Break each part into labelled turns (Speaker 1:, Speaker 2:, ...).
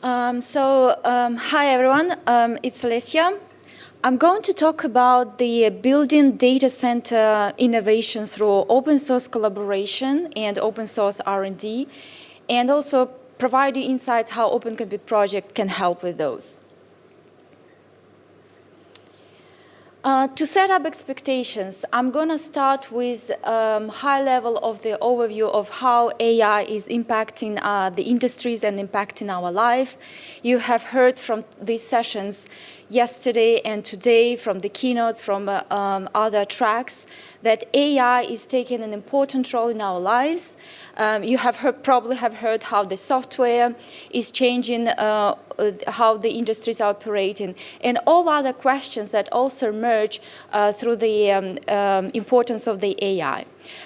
Speaker 1: Hi everyone, it's Lesya. I'm going to talk about the building data center innovation through open source collaboration and open source R&D, and also provide you insights how Open Compute project can help with those. To set up expectations, I'm going to start with high level of the overview of how AI is impacting the industries and impacting our life. You have heard from these sessions yesterday and today from the keynotes from other tracks that AI is taking an important role in our lives. You have probably have heard how the software is changing, how the industries are operating, and all other questions that also emerge through the importance of the AI.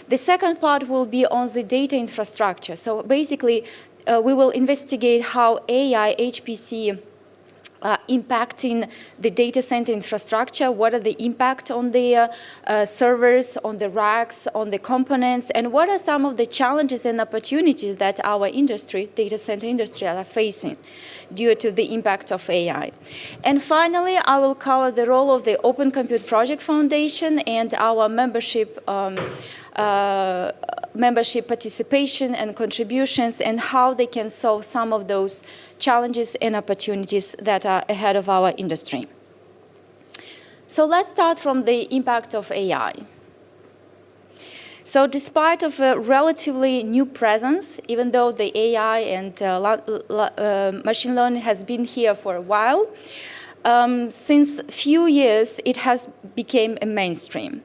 Speaker 1: The second part will be on the data infrastructure. So basically, we will investigate how AI, HPC, impacting the data center infrastructure, what are the impact on the servers, on the racks, on the components, and what are some of the challenges and opportunities that our industry, data center industry, are facing due to the impact of AI. And finally, I will cover the role of the Open Compute Project Foundation and our membership participation and contributions, and how they can solve some of those challenges and opportunities that are ahead of our industry. So let's start from the impact of AI. So despite of a relatively new presence, even though the AI and machine learning has been here for a while, since few years it has become a mainstream.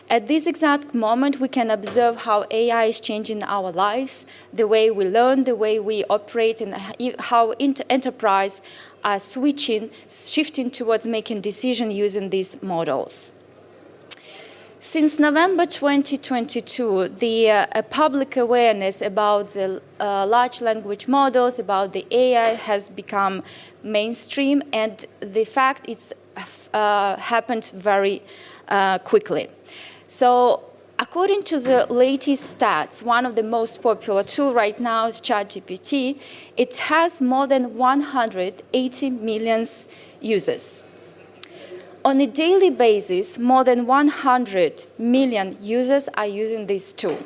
Speaker 1: At this exact moment, we can observe how AI is changing our lives, the way we learn, the way we operate, and how enterprise are shifting towards making decisions using these models. Since November 2022, the public awareness about the large language models, about the AI has become mainstream, and the fact it's happened very quickly. So according to the latest stats, one of the most popular tools right now is ChatGPT. It has more than 180 million users. On a daily basis, more than 100 million users are using this tool.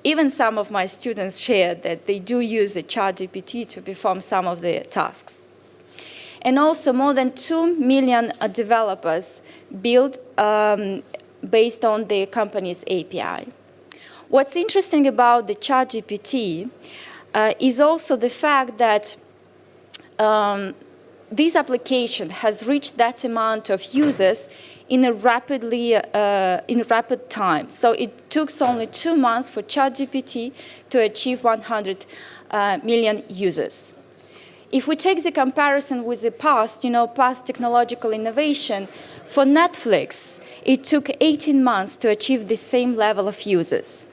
Speaker 1: Even some of my students shared that they do use the ChatGPT to perform some of their tasks. And also more than 2 million developers build based on the company's API. What's interesting about the ChatGPT is also the fact that this application has reached that amount of users in a rapid time. So it took only 2 months for ChatGPT to achieve 100 million users. If we take the comparison with the past, past technological innovation, for Netflix, it took 18 months to achieve the same level of users.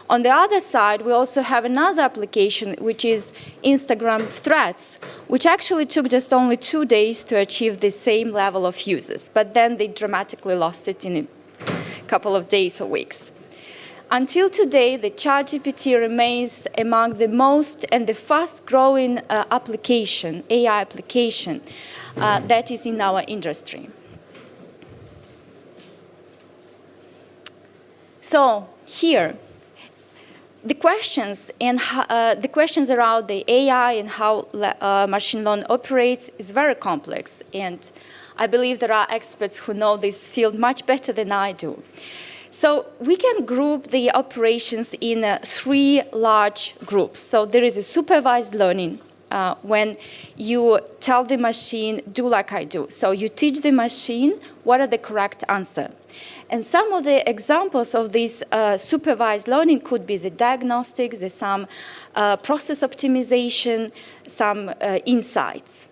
Speaker 1: On the other side, we also have another application, which is Instagram Threads, which actually took just only 2 days to achieve the same level of users. But then they dramatically lost it in a couple of days or weeks. Until today, the ChatGPT remains among the most and the fast-growing AI application that is in our industry. So here, the questions around the AI and how machine learning operates is very complex, and I believe there are experts who know this field much better than I do. So we can group the operations in 3 large groups. So there is a supervised learning, when you tell the machine, do like I do. So you teach the machine what are the correct answers. And some of the examples of this supervised learning could be the diagnostics, some process optimization, some insights.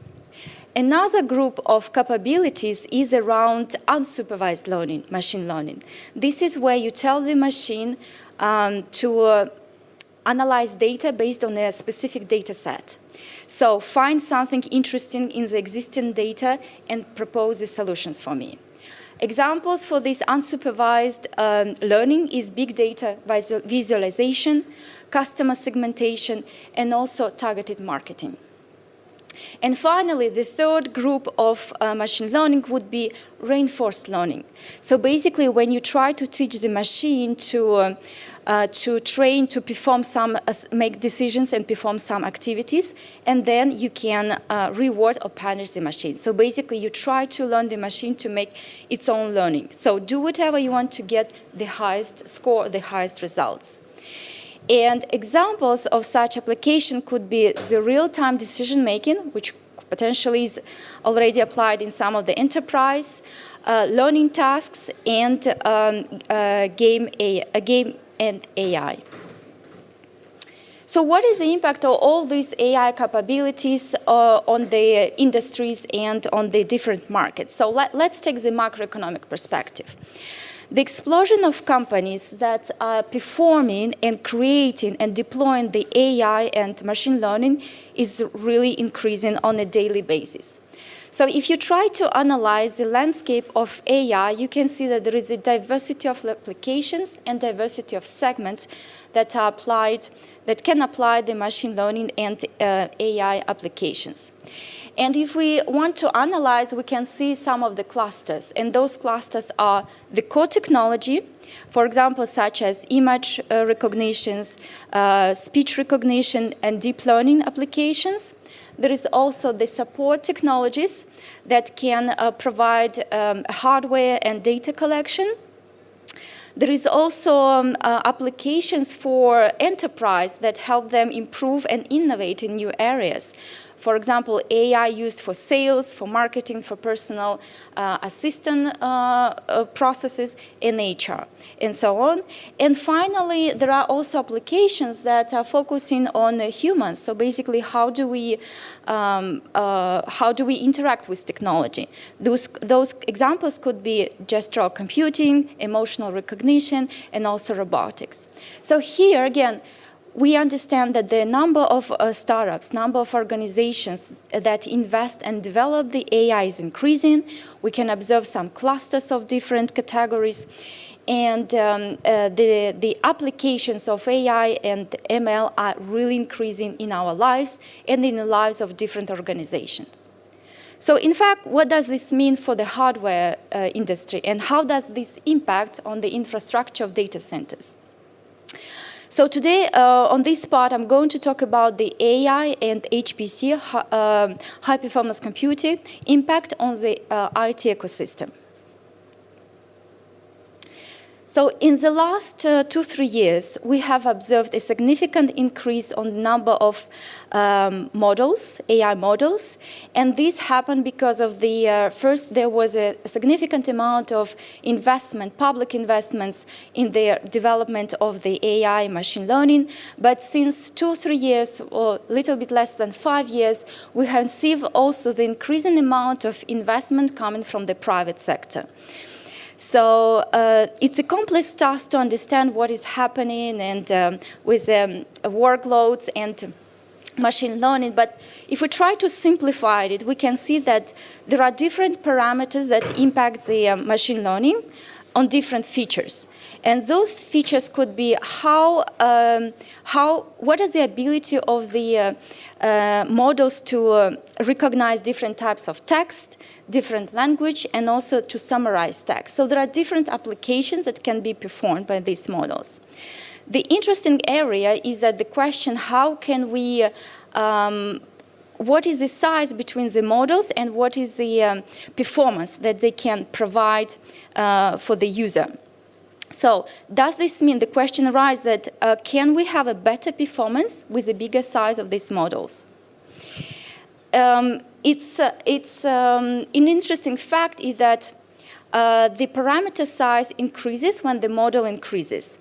Speaker 1: Another group of capabilities is around unsupervised learning, machine learning. This is where you tell the machine to analyze data based on a specific data set. So find something interesting in the existing data and propose the solutions for me. Examples for this unsupervised learning is big data visualization, customer segmentation, and also targeted marketing. And finally, the third group of machine learning would be reinforced learning. So basically, when you try to teach the machine to train to perform make decisions and perform some activities, and then you can reward or punish the machine. So basically, you try to learn the machine to make its own learning. So do whatever you want to get the highest score, the highest results. And examples of such application could be the real-time decision-making, which potentially is already applied in some of the enterprise, learning tasks, and game and AI. So what is the impact of all these AI capabilities on the industries and on the different markets? So let's take the macroeconomic perspective. The explosion of companies that are performing and creating and deploying the AI and machine learning is really increasing on a daily basis. So if you try to analyze the landscape of AI, you can see that there is a diversity of applications and diversity of segments that are applied, that can apply the machine learning and AI applications. And if we want to analyze, we can see some of the clusters. And those clusters are the core technology, for example, such as image recognitions, speech recognition, and deep learning applications. There is also the support technologies that can provide hardware and data collection. There is also applications for enterprise that help them improve and innovate in new areas. For example, AI used for sales, for marketing, for personal assistant processes in HR, and so on. And finally, there are also applications that are focusing on humans. So basically, how do we interact with technology? Those examples could be gestural computing, emotional recognition, and also robotics. So here again, we understand that the number of startups, number of organizations that invest and develop the AI is increasing. We can observe some clusters of different categories. And the applications of AI and ML are really increasing in our lives and in the lives of different organizations. So in fact, what does this mean for the hardware industry, and how does this impact on the infrastructure of data centers? So today, on this part, I'm going to talk about the AI and HPC, high-performance computing, impact on the IT ecosystem. So in the last 2-3 years, we have observed a significant increase on the number of models, AI models, and this happened because of the, first there was a significant amount of investment, public investments in the development of the AI machine learning, but since 2-3 years, or a little bit less than 5 years, we have seen also the increasing amount of investment coming from the private sector. So it's a complex task to understand what is happening and with workloads and machine learning. But if we try to simplify it, we can see that there are different parameters that impact the machine learning on different features. And those features could be what is the ability of the models to recognize different types of text, different language, and also to summarize text. So there are different applications that can be performed by these models. The interesting area is that the question, how can we, what is the size between the models and what is the performance that they can provide for the user? So does this mean, the question arises that can we have a better performance with a bigger size of these models? It's an interesting fact is that the parameter size increases when the model increases.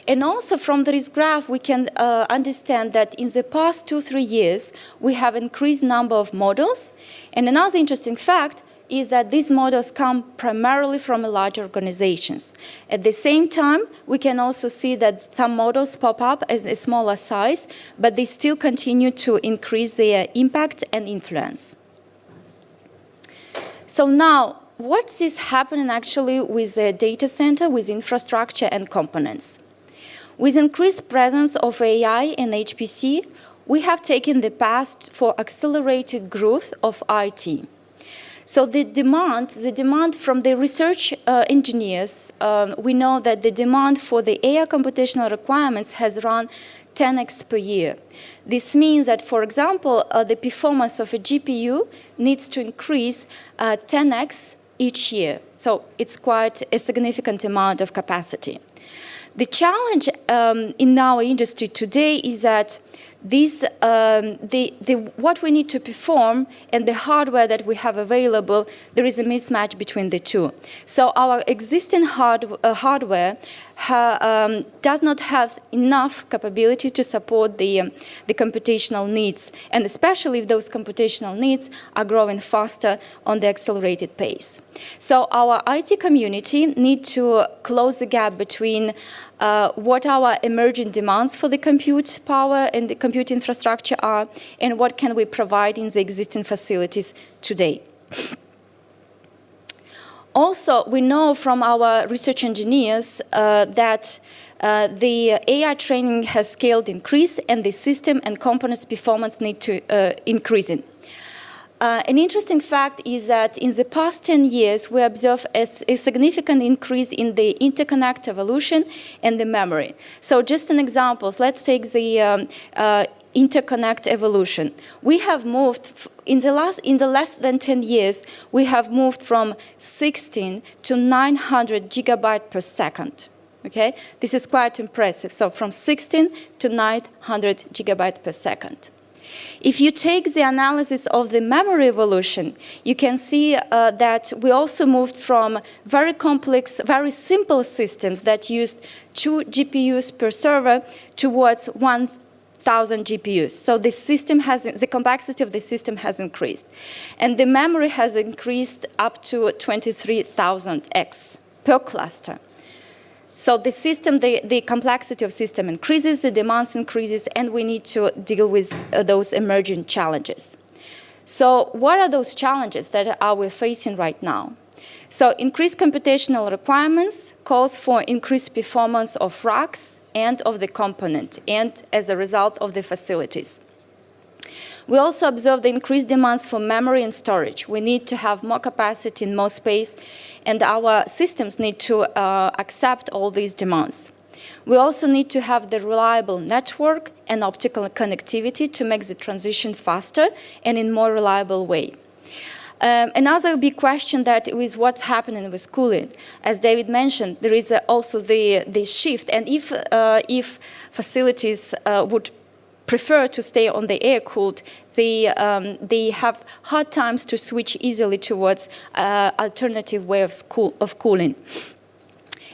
Speaker 1: And also from this graph, we can understand that in the past 2-3 years, we have increased number of models. And another interesting fact is that these models come primarily from large organizations. At the same time, we can also see that some models pop up as a smaller size, but they still continue to increase their impact and influence. So now, what is happening actually with the data center, with infrastructure and components? With increased presence of AI and HPC, we have taken the path for accelerated growth of IT. So the demand from the research engineers, we know that the demand for the AI computational requirements has run 10x per year. This means that, for example, the performance of a GPU needs to increase 10x each year. So it's quite a significant amount of capacity. The challenge in our industry today is that what we need to perform and the hardware that we have available, there is a mismatch between the two. So our existing hardware does not have enough capability to support the computational needs, and especially if those computational needs are growing faster on the accelerated pace. So our IT community need to close the gap between what our emerging demands for the compute power and the compute infrastructure are, and what can we provide in the existing facilities today. Also, we know from our research engineers that the AI training has scaled increase, and the system and components performance need to increasing. An interesting fact is that in the past 10 years, we observe a significant increase in the interconnect evolution and the memory. So just an example, let's take the interconnect evolution. We have moved, in the less than 10 years, we have moved from 16 to 900 gigabytes per second. Okay? This is quite impressive. So from 16 to 900 gigabytes per second. If you take the analysis of the memory evolution, you can see that we also moved from very complex, very simple systems that used 2 GPUs per server towards 1,000 GPUs. So the complexity of the system has increased. And the memory has increased up to 23,000x per cluster. So the system, the complexity of system increases, the demands increases, and we need to deal with those emerging challenges. So what are those challenges that we're facing right now? So increased computational requirements calls for increased performance of racks and of the component, and as a result of the facilities. We also observe the increased demands for memory and storage. We need to have more capacity and more space, and our systems need to accept all these demands. We also need to have the reliable network and optical connectivity to make the transition faster and in a more reliable way. Another big question that is what's happening with cooling. As David mentioned, there is also the shift, and if facilities would prefer to stay on the air-cooled, they have hard times to switch easily towards alternative way of cooling.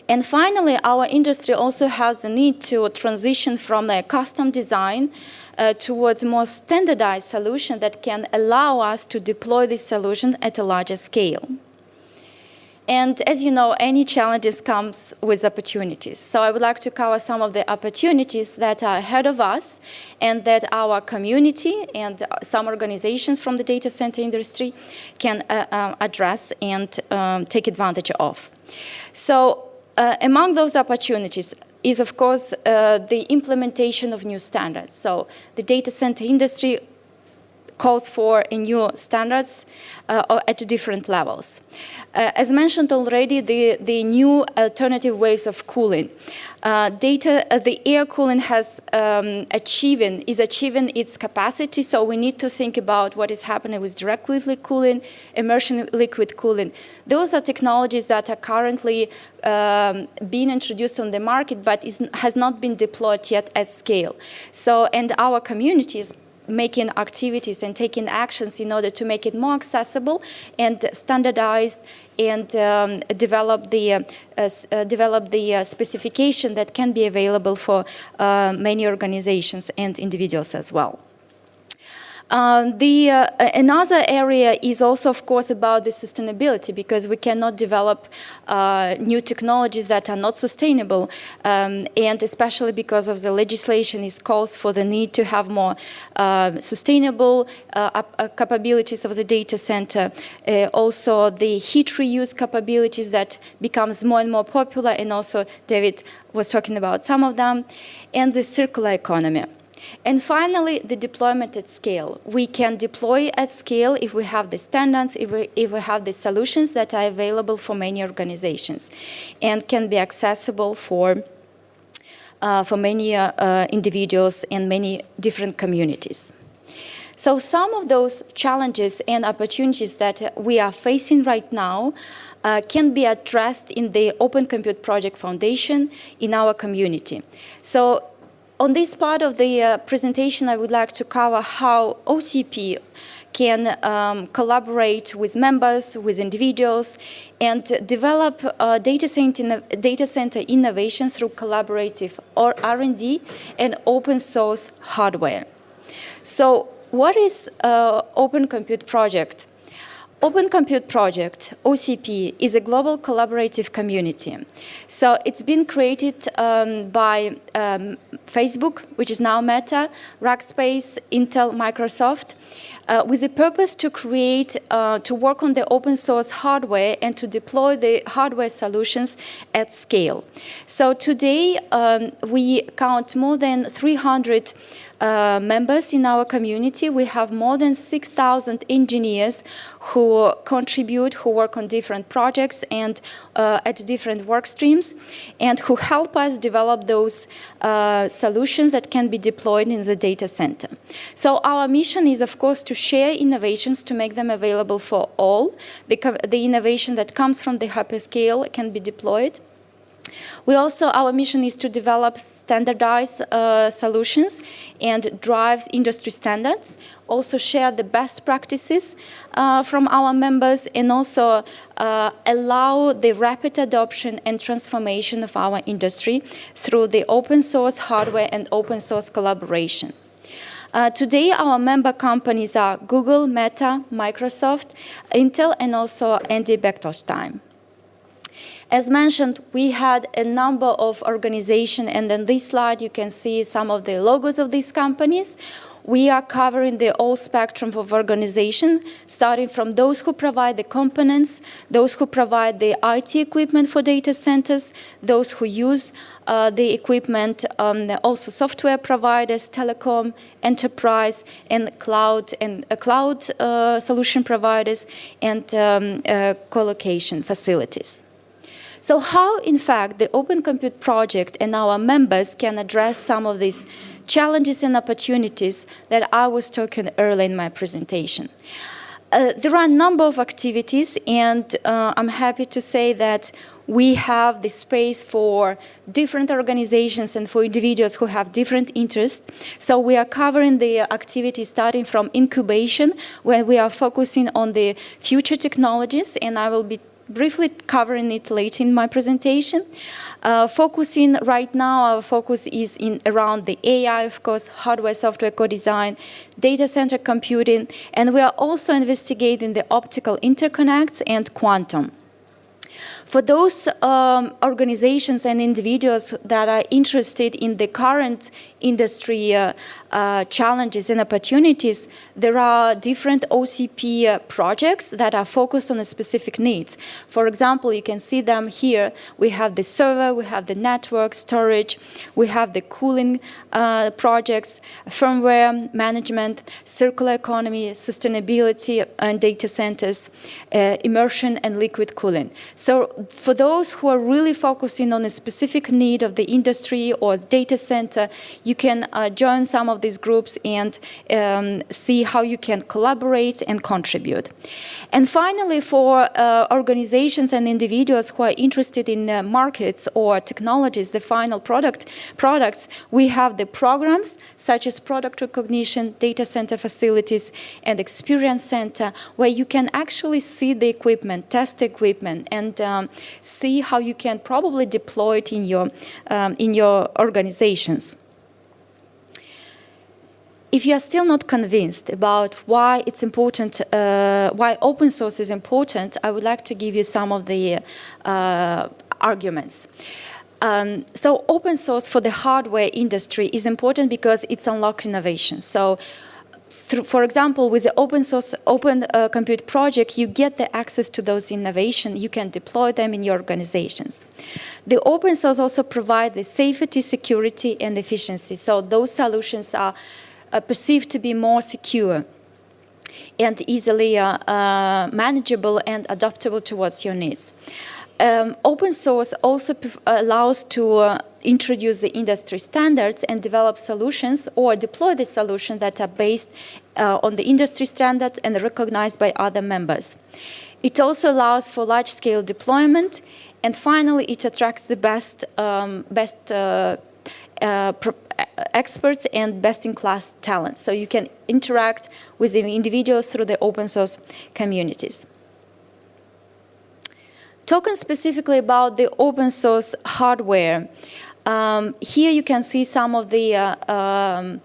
Speaker 1: And finally, our industry also has the need to transition from a custom design towards more standardized solution that can allow us to deploy this solution at a larger scale. And as you know, any challenges comes with opportunities. So I would like to cover some of the opportunities that are ahead of us and that our community and some organizations from the data center industry can address and take advantage of. So among those opportunities is, of course, the implementation of new standards. So the data center industry calls for new standards at different levels. As mentioned already, the new alternative ways of cooling. The air cooling is achieving its capacity, so we need to think about what is happening with direct liquid cooling, immersion liquid cooling. Those are technologies that are currently being introduced on the market, but has not been deployed yet at scale. So, and our communities making activities and taking actions in order to make it more accessible and standardized, and develop the specification that can be available for many organizations and individuals as well. Another area is also, of course, about the sustainability, because we cannot develop new technologies that are not sustainable, and especially because of the legislation is calls for the need to have more sustainable capabilities of the data center. Also, the heat reuse capabilities that becomes more and more popular, and also David was talking about some of them, and the circular economy. And finally, the deployment at scale. We can deploy at scale if we have the standards, if we have the solutions that are available for many organizations and can be accessible for many individuals and many different communities. So some of those challenges and opportunities that we are facing right now can be addressed in the Open Compute Project Foundation in our community. So on this part of the presentation, I would like to cover how OCP can collaborate with members, with individuals, and develop data center innovation through collaborative R&D and open source hardware. So what is Open Compute Project? Open Compute Project, OCP, is a global collaborative community. So it's been created by Facebook, which is now Meta, Rackspace, Intel, Microsoft, with the purpose to create, to work on the open source hardware and to deploy the hardware solutions at scale. So today we count more than 300 members in our community. We have more than 6,000 engineers who contribute, who work on different projects and at different work streams, and who help us develop those solutions that can be deployed in the data center. So our mission is, of course, to share innovations, to make them available for all. The innovation that comes from the hyperscale can be deployed. Our mission is to develop standardized solutions and drive industry standards, also share the best practices from our members, and also allow the rapid adoption and transformation of our industry through the open source hardware and open source collaboration. Today, our member companies are Google, Meta, Microsoft, Intel, and also Andy Bechtolsheim. As mentioned, we had a number of organizations, and on this slide you can see some of the logos of these companies. We are covering the whole spectrum of organizations, starting from those who provide the components, those who provide the IT equipment for data centers, those who use the equipment, also software providers, telecom, enterprise, and cloud solution providers, and co-location facilities. So how, in fact, the Open Compute Project and our members can address some of these challenges and opportunities that I was talking earlier in my presentation? There are a number of activities, and I'm happy to say that we have the space for different organizations and for individuals who have different interests. So we are covering the activities starting from incubation, where we are focusing on the future technologies, and I will be briefly covering it later in my presentation. Focusing right now, our focus is around the AI, of course, hardware, software co-design, data center computing, and we are also investigating the optical interconnects and quantum. For those organizations and individuals that are interested in the current industry challenges and opportunities, there are different OCP projects that are focused on specific needs. For example, you can see them here. We have the server, we have the network, storage, we have the cooling projects, firmware management, circular economy, sustainability and data centers, immersion and liquid cooling. So for those who are really focusing on a specific need of the industry or data center, you can join some of these groups and see how you can collaborate and contribute. And finally, for organizations and individuals who are interested in markets or technologies, the final products, we have the programs such as product recognition, data center facilities, and experience center, where you can actually see the equipment, test the equipment, and see how you can probably deploy it in your organizations. If you are still not convinced about why it's important, why open source is important, I would like to give you some of the arguments. So open source for the hardware industry is important because it's unlocked innovation. So for example, with the open source, open compute project, you get the access to those innovations. You can deploy them in your organizations. The open source also provide the safety, security, and efficiency. So those solutions are perceived to be more secure and easily manageable and adaptable towards your needs. Open source also allows to introduce the industry standards and develop solutions or deploy the solutions that are based on the industry standards and recognized by other members. It also allows for large-scale deployment, and finally, it attracts the best experts and best-in-class talent. So you can interact with the individuals through the open source communities. Talking specifically about the open source hardware, here you can see some of the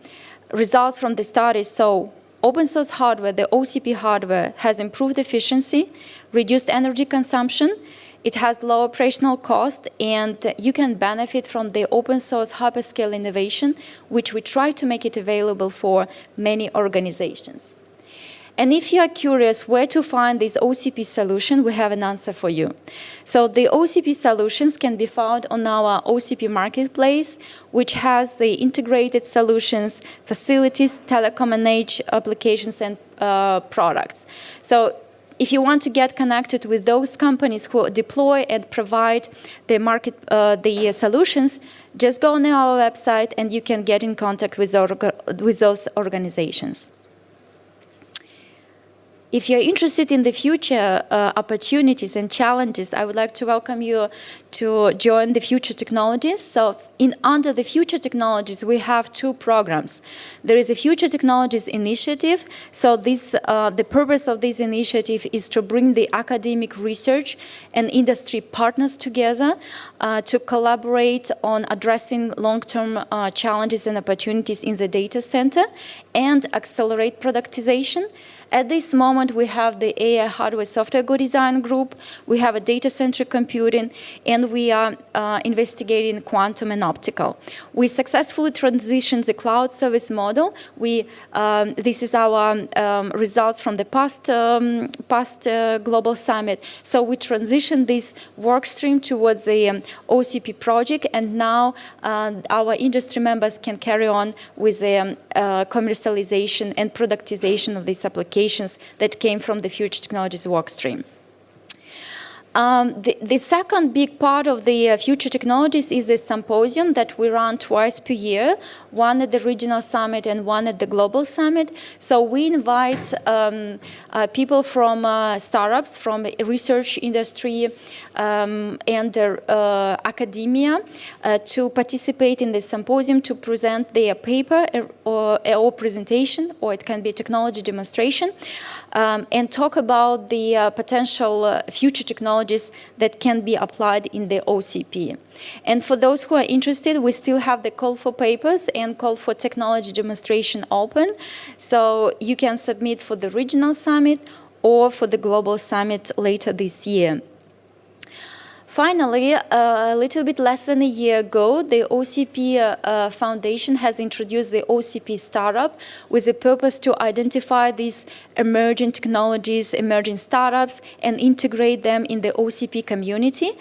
Speaker 1: results from the studies. So open source hardware, the OCP hardware, has improved efficiency, reduced energy consumption, it has low operational cost, and you can benefit from the open source hyperscale innovation, which we try to make it available for many organizations. And if you are curious where to find this OCP solution, we have an answer for you. So the OCP solutions can be found on our OCP marketplace, which has the integrated solutions, facilities, telecom and edge applications, and products. So if you want to get connected with those companies who deploy and provide the solutions, just go on our website and you can get in contact with those organizations. If you're interested in the future opportunities and challenges, I would like to welcome you to join the Future Technologies. So under the Future Technologies, we have two programs. There is a Future Technologies initiative. So the purpose of this initiative is to bring the academic research and industry partners together to collaborate on addressing long-term challenges and opportunities in the data center and accelerate productization. At this moment, we have the AI hardware software co-design group, we have a data-centric computing, and we are investigating quantum and optical. We successfully transitioned the cloud service model. This is our results from the past global summit. So we transitioned this work stream towards the OCP project, and now our industry members can carry on with the commercialization and productization of these applications that came from the Future Technologies workstream. The second big part of the Future Technologies is the symposium that we run twice per year, one at the regional summit and one at the global summit. So we invite people from startups, from research industry and academia to participate in the symposium to present their paper or presentation, or it can be a technology demonstration, and talk about the potential future technologies that can be applied in the OCP. And for those who are interested, we still have the call for papers and call for technology demonstration open. So you can submit for the regional summit or for the global summit later this year. Finally, a little bit less than a year ago, the OCP Foundation has introduced the OCP Startup with the purpose to identify these emerging technologies, emerging startups, and integrate them in the OCP community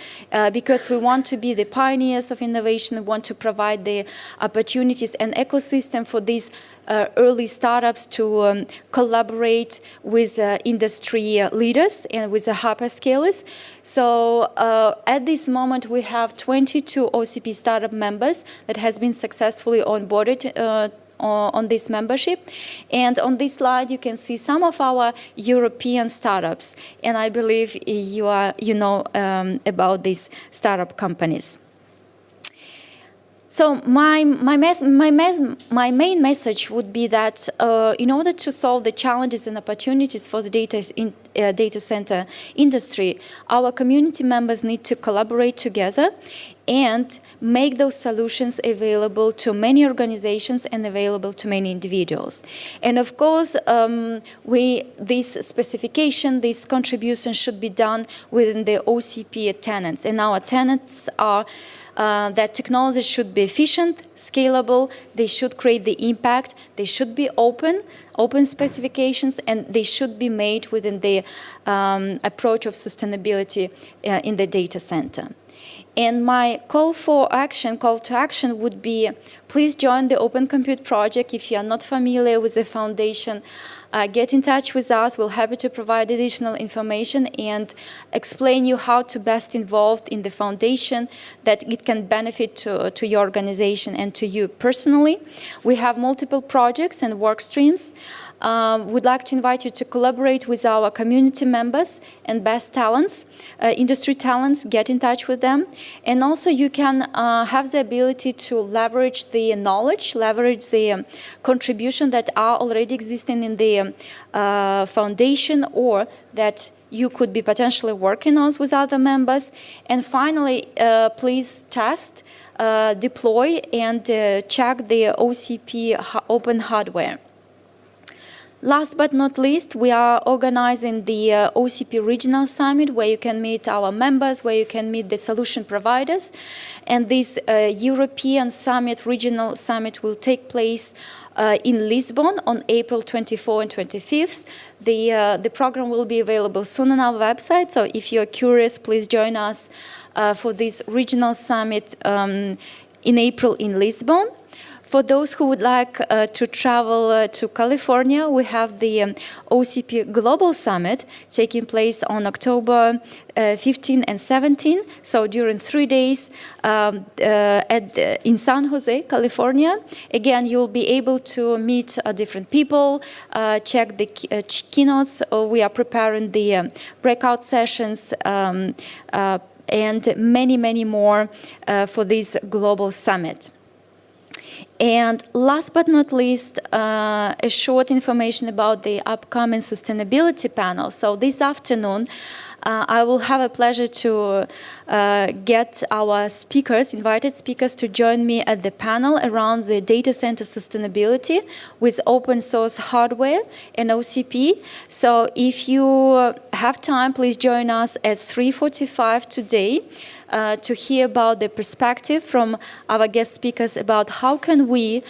Speaker 1: because we want to be the pioneers of innovation. We want to provide the opportunities and ecosystem for these early startups to collaborate with industry leaders and with the hyperscalers. So at this moment, we have 22 OCP startup members that has been successfully onboarded on this membership. And on this slide, you can see some of our European startups. And I believe you know about these startup companies. So my main message would be that in order to solve the challenges and opportunities for the data center industry, our community members need to collaborate together and make those solutions available to many organizations and available to many individuals. And of course, this specification, this contribution should be done within the OCP tenets. And our tenets are that technology should be efficient, scalable, they should create the impact, they should be open specifications, and they should be made within the approach of sustainability in the data center. And my call to action would be, please join the Open Compute project. If you are not familiar with the foundation, get in touch with us. We're happy to provide additional information and explain you how to best involved in the foundation, that it can benefit to your organization and to you personally. We have multiple projects and work streams. We'd like to invite you to collaborate with our community members and best talents, industry talents, get in touch with them. And also you can have the ability to leverage the knowledge, leverage the contribution that are already existing in the foundation, or that you could be potentially working on with other members. And finally, please test, deploy, and check the OCP open hardware. Last but not least, we are organizing the OCP Regional Summit, where you can meet our members, where you can meet the solution providers. And this European Summit, Regional Summit, will take place in Lisbon on April 24 and 25th. The program will be available soon on our website, so if you're curious, please join us for this Regional Summit in April in Lisbon. For those who would like to travel to California, we have the OCP Global Summit taking place on October 15 and 17. So during 3 days in San Jose, California. Again, you'll be able to meet different people, check the keynotes. We are preparing the breakout sessions and many, many more for this global summit. And last but not least, a short information about the upcoming sustainability panel. So this afternoon, I will have a pleasure to get our speakers, invited speakers, to join me at the panel around the data center sustainability with open source hardware and OCP. So if you have time, please join us at 3:45 today to hear about the perspective from our guest speakers about how can we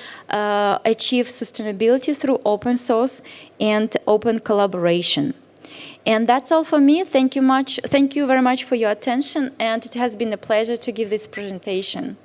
Speaker 1: achieve sustainability through open source and open collaboration. And that's all for me. Thank you very much for your attention, and it has been a pleasure to give this presentation.